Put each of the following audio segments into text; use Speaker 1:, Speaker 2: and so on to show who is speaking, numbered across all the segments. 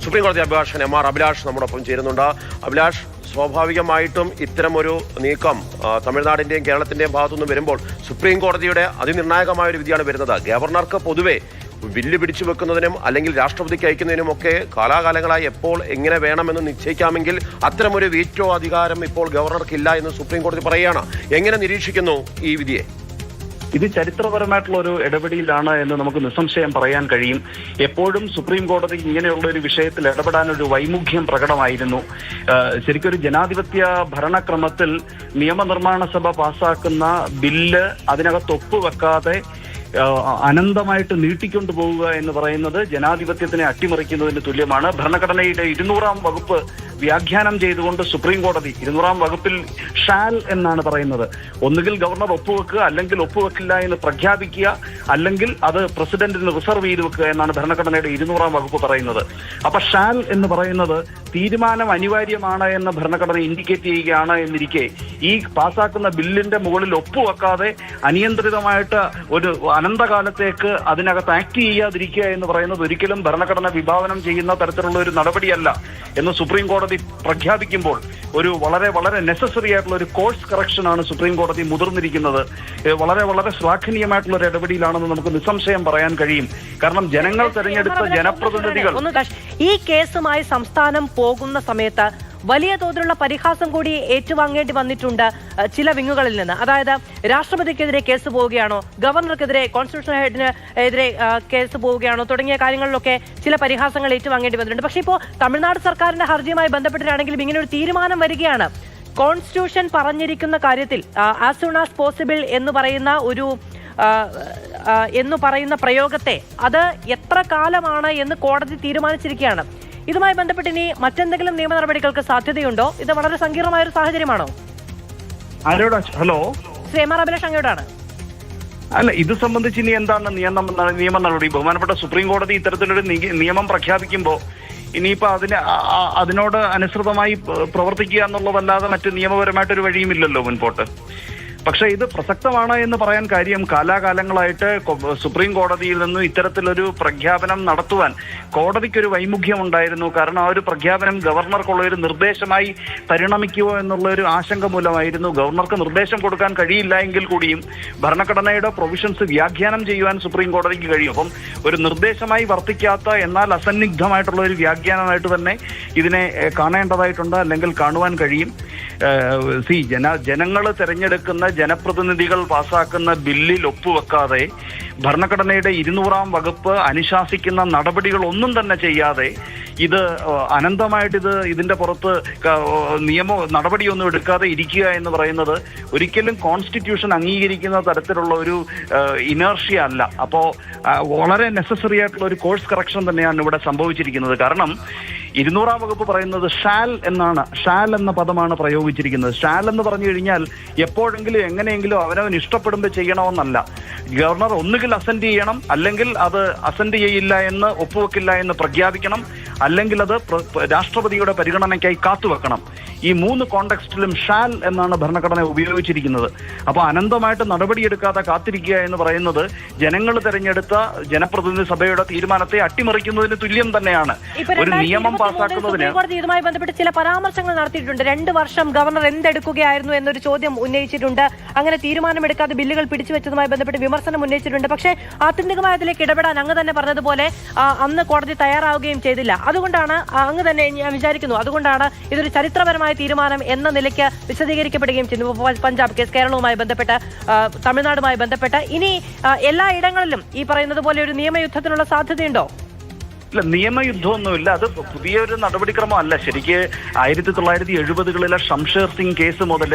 Speaker 1: Supreme കോടതി അഭിഭാഷകൻ MR Abhilash നമ്മോടൊപ്പം ചേരുന്നുണ്ട്. അഭിലാഷ്, സ്വാഭാവികമായിട്ടും ഇത്തരമൊരു നീക്കം തമിഴ്നാടിന്റെയും കേരളത്തിന്റെയും ഭാഗത്തുനിന്ന് വരുമ്പോൾ സുപ്രീം കോടതിയുടെ അതിനിർണായകമായ ഒരു വിധിയാണ് വരുന്നത്. ഗവർണർക്ക് പൊതുവെ ബില്ല് പിടിച്ചു വെക്കുന്നതിനും അല്ലെങ്കിൽ രാഷ്ട്രപതിക്ക് അയക്കുന്നതിനും ഒക്കെ കാലാകാലങ്ങളായി എപ്പോൾ എങ്ങനെ വേണമെന്ന് നിശ്ചയിക്കാമെങ്കിൽ അത്തരമൊരു വീറ്റോ അധികാരം ഇപ്പോൾ ഗവർണർക്കില്ല എന്ന് സുപ്രീം കോടതി പറയുകയാണ്. എങ്ങനെ നിരീക്ഷിക്കുന്നു ഈ വിധിയെ?
Speaker 2: ഇത് ചരിത്രപരമായിട്ടുള്ള ഒരു ഇടപെടലാണ് എന്ന് നമുക്ക് നിസ്സംശയം പറയാൻ കഴിയും. എപ്പോഴും സുപ്രീം കോടതി ഇങ്ങനെയുള്ള ഒരു വിഷയത്തിൽ ഇടപെടാനൊരു വൈമുഖ്യം പ്രകടമായിരുന്നു. ശരിക്കും ഒരു ജനാധിപത്യ ഭരണക്രമത്തിൽ നിയമനിർമ്മാണ സഭ പാസ്സാക്കുന്ന ബില്ല് അതിനകത്ത് ഒപ്പുവെക്കാതെ അനന്തമായിട്ട് നീട്ടിക്കൊണ്ടു പോവുക എന്ന് പറയുന്നത് ജനാധിപത്യത്തിനെ അട്ടിമറിക്കുന്നതിന് തുല്യമാണ്. ഭരണഘടനയുടെ 200-ാം വകുപ്പ് വ്യാഖ്യാനം ചെയ്തുകൊണ്ട് സുപ്രീം കോടതി 200-ാം വകുപ്പിൽ ഷാൽ എന്നാണ് പറയുന്നത്. ഒന്നുകിൽ ഗവർണർ ഒപ്പുവെക്കുക, അല്ലെങ്കിൽ ഒപ്പുവെക്കില്ല എന്ന് പ്രഖ്യാപിക്കുക, അല്ലെങ്കിൽ അത് പ്രസിഡന്റിന് റിസർവ് ചെയ്ത് വെക്കുക എന്നാണ് ഭരണഘടനയുടെ 200-ാം വകുപ്പ് പറയുന്നത്. അപ്പൊ ഷാൽ എന്ന് പറയുന്നത് തീരുമാനം അനിവാര്യമാണ് എന്ന് ഭരണഘടന ഇൻഡിക്കേറ്റ് ചെയ്യുകയാണ് എന്നിരിക്കെ ഈ പാസ്സാക്കുന്ന ബില്ലിന്റെ മുകളിൽ ഒപ്പുവെക്കാതെ അനിയന്ത്രിതമായിട്ട് ഒരു അനന്തകാലത്തേക്ക് അതിനകത്ത് ആക്ട് ചെയ്യാതിരിക്കുക എന്ന് പറയുന്നത് ഒരിക്കലും ഭരണഘടന വിഭാവനം ചെയ്യുന്ന തരത്തിലുള്ള ഒരു നടപടിയല്ല എന്ന് സുപ്രീം കോടതി പ്രഖ്യാപിക്കുമ്പോൾ ഒരു വളരെ വളരെ നെസസറി ആയിട്ടുള്ള ഒരു കോഴ്സ് കറക്ഷനാണ് സുപ്രീം കോടതി മുതിർന്നിരിക്കുന്നത്. വളരെ വളരെ ശ്ലാഘനീയമായിട്ടുള്ള ഒരു ഇടപെടലാണെന്ന് നമുക്ക് നിസ്സംശയം പറയാൻ കഴിയും. കാരണം ജനങ്ങൾ തെരഞ്ഞെടുത്ത ജനപ്രതിനിധികൾ
Speaker 3: ഈ കേസുമായി സംസ്ഥാനം പോകുന്ന സമയത്ത് വലിയ തോതിലുള്ള പരിഹാസം കൂടി ഏറ്റുവാങ്ങേണ്ടി വന്നിട്ടുണ്ട് ചില വിങ്ങുകളിൽ നിന്ന്. അതായത് രാഷ്ട്രപതിക്കെതിരെ കേസ് പോവുകയാണോ, ഗവർണർക്കെതിരെ, കോൺസ്റ്റിറ്റ്യൂഷൻ ഹെഡിന് എതിരെ കേസ് പോവുകയാണോ തുടങ്ങിയ കാര്യങ്ങളിലൊക്കെ ചില പരിഹാസങ്ങൾ ഏറ്റുവാങ്ങേണ്ടി വന്നിട്ടുണ്ട്. പക്ഷേ ഇപ്പോൾ തമിഴ്നാട് സർക്കാരിന്റെ ഹർജിയുമായി ബന്ധപ്പെട്ടിട്ടാണെങ്കിലും ഇങ്ങനെ ഒരു തീരുമാനം വരികയാണ്. കോൺസ്റ്റിറ്റ്യൂഷൻ പറഞ്ഞിരിക്കുന്ന കാര്യത്തിൽ ആസ് സൂൺ ആസ് പോസിബിൾ എന്ന് പറയുന്ന പ്രയോഗത്തെ അത് എത്ര കാലമാണ് എന്ന് കോടതി തീരുമാനിച്ചിരിക്കുകയാണ്. ഇതുമായി ബന്ധപ്പെട്ട് ഇനി മറ്റെന്തെങ്കിലും നിയമ നടപടികൾക്ക് സാധ്യതയുണ്ടോ? ഇത് വളരെ സങ്കീർണമായ ഒരു സാഹചര്യമാണോ?
Speaker 2: ഹലോ,
Speaker 3: ശ്രീ MR അഭിലാഷ് അങ്ങോട്ടാണ്.
Speaker 2: അല്ല, ഇത് സംബന്ധിച്ച് ഇനി എന്താണ് നിയമ നടപടി? ബഹുമാനപ്പെട്ട സുപ്രീം കോടതി ഇത്തരത്തിലൊരു നിയമം പ്രഖ്യാപിക്കുമ്പോൾ ഇനിയിപ്പോ അതിനോട് അനുസൃതമായി പ്രവർത്തിക്കുക എന്നുള്ളതല്ലാതെ മറ്റ് നിയമപരമായിട്ടൊരു വഴിയുമില്ലല്ലോ മുൻപോട്ട്. പക്ഷേ ഇത് പ്രസക്തമാണ് എന്ന് പറയാൻ കാര്യം കാലാകാലങ്ങളായിട്ട് സുപ്രീം കോടതിയിൽ നിന്നും ഇത്തരത്തിലൊരു പ്രഖ്യാപനം നടത്തുവാൻ കോടതിക്കൊരു വൈമുഖ്യം ഉണ്ടായിരുന്നു. കാരണം ആ ഒരു പ്രഖ്യാപനം ഗവർണർക്കുള്ള ഒരു നിർദ്ദേശമായി പരിണമിക്കുമോ എന്നുള്ള ഒരു ആശങ്ക മൂലമായിരുന്നു. ഗവർണർക്ക് നിർദ്ദേശം കൊടുക്കാൻ കഴിയില്ല എങ്കിൽ കൂടിയും ഭരണഘടനയുടെ പ്രൊവിഷൻസ് വ്യാഖ്യാനം ചെയ്യുവാൻ സുപ്രീം കോടതിക്ക് കഴിയും. അപ്പം ഒരു നിർദ്ദേശമായി വർത്തിക്കാത്ത എന്നാൽ അസന്നിഗ്ധമായിട്ടുള്ള ഒരു വ്യാഖ്യാനമായിട്ട് തന്നെ ഇതിനെ കാണേണ്ടതായിട്ടുണ്ട്, അല്ലെങ്കിൽ കാണുവാൻ കഴിയും. ജനങ്ങൾ തെരഞ്ഞെടുക്കുന്ന ജനപ്രതിനിധികൾ പാസാക്കുന്ന ബില്ലിൽ ഒപ്പുവെക്കാതെ ഭരണഘടനയുടെ 200-ാം വകുപ്പ് അനുശാസിക്കുന്ന നടപടികളൊന്നും തന്നെ ചെയ്യാതെ ഇത് അനന്തമായിട്ട് ഇതിന്റെ പുറത്ത് നടപടിയൊന്നും എടുക്കാതെ ഇരിക്കുക എന്ന് പറയുന്നത് ഒരിക്കലും കോൺസ്റ്റിറ്റ്യൂഷൻ അംഗീകരിക്കുന്ന തരത്തിലുള്ള ഒരു ഇനേർഷ്യ അല്ല. അപ്പോൾ വളരെ നെസസറി ആയിട്ടുള്ള ഒരു കോഴ്സ് കറക്ഷൻ തന്നെയാണ് ഇവിടെ സംഭവിച്ചിരിക്കുന്നത്. കാരണം 200-ാം വകുപ്പ് പറയുന്നത് ഷാൽ എന്നാണ്. ഷാൽ എന്ന പദമാണ് പ്രയോഗിച്ചിരിക്കുന്നത്. ഷാൽ എന്ന് പറഞ്ഞു കഴിഞ്ഞാൽ എപ്പോഴെങ്കിലും എങ്ങനെയെങ്കിലും അവനവൻ ഇഷ്ടപ്പെടുമ്പോൾ ചെയ്യണമെന്നല്ല. ഗവർണർ ഒന്നുകിൽ അസെന്റ് ചെയ്യണം, അല്ലെങ്കിൽ അത് അസെന്റ് ചെയ്യില്ല എന്ന് ഒപ്പുവെക്കില്ല എന്ന് പ്രഖ്യാപിക്കണം, അല്ലെങ്കിൽ അത് രാഷ്ട്രപതിയുടെ പരിഗണനയ്ക്കായി കാത്തുവെക്കണം. ഈ 3 കോണ്ടെക്സ്റ്റിലും ഷാൽ എന്നാണ് ഭരണഘടന ഉപയോഗിച്ചിരിക്കുന്നത്. അപ്പോൾ അനന്തമായിട്ട് നടപടിയെടുക്കാതെ കാത്തിരിക്കുക എന്ന് പറയുന്നത് ജനങ്ങൾ തെരഞ്ഞെടുത്ത ജനപ്രതിനിധി സഭയുടെ തീരുമാനത്തെ അട്ടിമറിക്കുന്നതിന് തുല്യം തന്നെയാണ്. ഒരു നിയമം പാസാക്കുന്നതിന്
Speaker 3: ഇതുമായി ബന്ധപ്പെട്ട് ചില പരാമർശങ്ങൾ നടത്തിയിട്ടുണ്ട്. 2 വർഷം ഗവർണർ എന്തെടുക്കുകയായിരുന്നു എന്നൊരു ചോദ്യം ഉന്നയിച്ചിട്ടുണ്ട്. അങ്ങനെ തീരുമാനമെടുക്കാതെ ബില്ലുകൾ പിടിച്ചുവെച്ചതുമായി ബന്ധപ്പെട്ട് വിമർശനം ഉന്നയിച്ചിട്ടുണ്ട്. പക്ഷേ ആത്യന്തികമായതിലേക്ക് ഇടപെടാൻ അങ്ങ് തന്നെ പറഞ്ഞതുപോലെ അന്ന് കോടതി തയ്യാറാവുകയും ചെയ്തില്ല. അതുകൊണ്ടാണ് അങ്ങ് തന്നെ, ഞാൻ വിചാരിക്കുന്നു, അതുകൊണ്ടാണ് ഇതൊരു ചരിത്രപരമായ തീരുമാനം എന്ന നിലയ്ക്ക് വിശദീകരിക്കപ്പെടുകയും ചെയ്യുന്നു. പഞ്ചാബ് കേസ്, കേരളവുമായി ബന്ധപ്പെട്ട്, തമിഴ്നാടുമായി ബന്ധപ്പെട്ട് ഇനി എല്ലാ ഇടങ്ങളിലും ഈ പറയുന്നത് പോലെ ഒരു നിയമയുദ്ധത്തിനുള്ള സാധ്യതയുണ്ടോ?
Speaker 2: ഇല്ല, നിയമയുദ്ധമൊന്നുമില്ല. അത് പുതിയൊരു നടപടിക്രമമല്ല. ശരിക്ക് 1970-കളിലെ ഷംഷേർ സിംഗ് കേസ് മുതൽ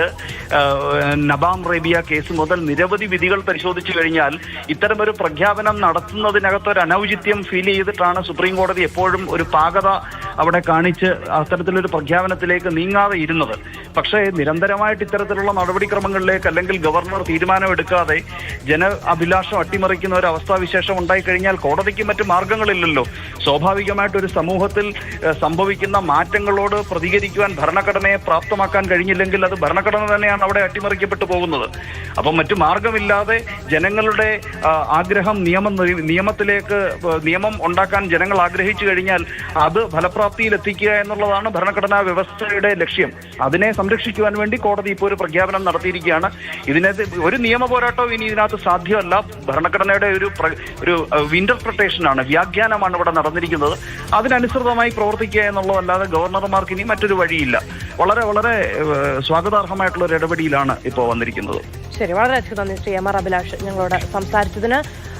Speaker 2: നബാം റേബിയ കേസ് മുതൽ നിരവധി വിധികൾ പരിശോധിച്ചു കഴിഞ്ഞാൽ ഇത്തരമൊരു പ്രഖ്യാപനം നടത്തുന്നതിനകത്ത് ഒരു അനൗചിത്യം ഫീൽ ചെയ്തിട്ടാണ് സുപ്രീം കോടതി എപ്പോഴും ഒരു പാകത അവിടെ കാണിച്ച് അത്തരത്തിലൊരു പ്രഖ്യാപനത്തിലേക്ക് നീങ്ങാതെ ഇരുന്നത്. പക്ഷേ നിരന്തരമായിട്ട് ഇത്തരത്തിലുള്ള നടപടിക്രമങ്ങളിലേക്ക് അല്ലെങ്കിൽ ഗവർണർ തീരുമാനമെടുക്കാതെ അഭിലാഷം അട്ടിമറിക്കുന്ന ഒരു അവസ്ഥാവിശേഷം ഉണ്ടായിക്കഴിഞ്ഞാൽ കോടതിക്ക് മറ്റു മാർഗങ്ങളില്ലല്ലോ. സ്വാഭാവികമായിട്ട് ഒരു സമൂഹത്തിൽ സംഭവിക്കുന്ന മാറ്റങ്ങളോട് പ്രതികരിക്കുവാൻ ഭരണഘടനയെ പ്രാപ്തമാക്കാൻ കഴിഞ്ഞില്ലെങ്കിൽ അത് ഭരണഘടന തന്നെയാണ് അവിടെ അട്ടിമറിക്കപ്പെട്ടു പോകുന്നത്. അപ്പം മറ്റു മാർഗമില്ലാതെ ജനങ്ങളുടെ ആഗ്രഹം നിയമം ഉണ്ടാക്കാൻ ജനങ്ങൾ ആഗ്രഹിച്ചു കഴിഞ്ഞാൽ അത് ഫലപ്രാപ്തിയിൽ എത്തിക്കുക എന്നുള്ളതാണ് ഭരണഘടനാ വ്യവസ്ഥയുടെ ലക്ഷ്യം. അതിനെ സംരക്ഷിക്കുവാൻ വേണ്ടി കോടതി ഇപ്പോൾ ഒരു പ്രഖ്യാപനം നടത്തിയിരിക്കുകയാണ്. ഇതിനകത്ത് ഒരു നിയമ പോരാട്ടവും ഇനി ഇതിനകത്ത് സാധ്യമല്ല. ഭരണഘടനയുടെ ഒരു ഇന്റർപ്രിട്ടേഷനാണ്, വ്യാഖ്യാനമാണ് ഇവിടെ നടന്നിരിക്കുന്നത്. അതിനനുസൃതമായി പ്രവർത്തിക്കുക എന്നുള്ളതല്ലാതെ ഗവർണർമാർക്ക് ഇനി മറ്റൊരു വഴിയില്ല. വളരെ വളരെ സ്വാഗതാർഹമായിട്ടുള്ള ഒരു ഇടപെടലാണ് ഇപ്പോൾ വന്നിരിക്കുന്നത്.
Speaker 3: ശരി, വളരെയധികം നന്ദി ശ്രീ എം ആർ അഭിലാഷ് ഞങ്ങളോട് സംസാരിച്ചതിന്.